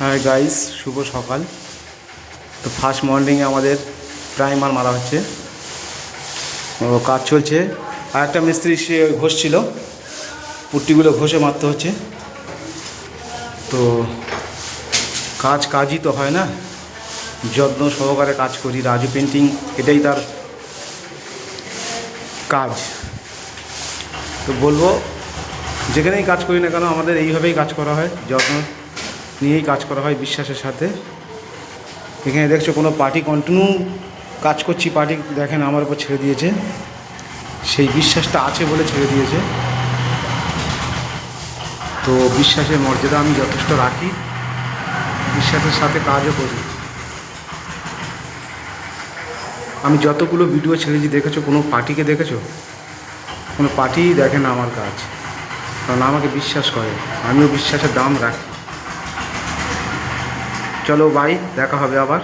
Hi guys, শুভ সকাল। তো first মর্নিংয়ে আমাদের প্রাইমার মারা হচ্ছে, ও কাজ চলছে। আর একটা মিস্ত্রি সে ঘষছিল, পুট্টিগুলো ঘষে মারতে হচ্ছে। তো কাজই তো হয় না, যত্ন সহকারে কাজ করি। রাজু পেন্টিং এটাই তার কাজ। তো বলবো, যেখানেই কাজ করি না কেন আমাদের এইভাবেই কাজ করা হয়, যত্ন নিয়েই কাজ করা হয়, বিশ্বাসের সাথে। এখানে দেখছো কোনো পার্টি কন্টিনিউ কাজ করছি, পার্টি দেখেন আমার উপর ছেড়ে দিয়েছে। সেই বিশ্বাসটা আছে বলে ছেড়ে দিয়েছে। তো বিশ্বাসের মর্যাদা আমি যথেষ্ট রাখি, বিশ্বাসের সাথে কাজও করি। আমি যতগুলো ভিডিও ছেড়েছি দেখেছো, কোনো পার্টিকে দেখেছো? কোনো পার্টিই দেখে না আমার কাজ, কারণ আমাকে বিশ্বাস করে। আমিও বিশ্বাসের দাম রাখি। চলো বাই, দেখা হবে আবার।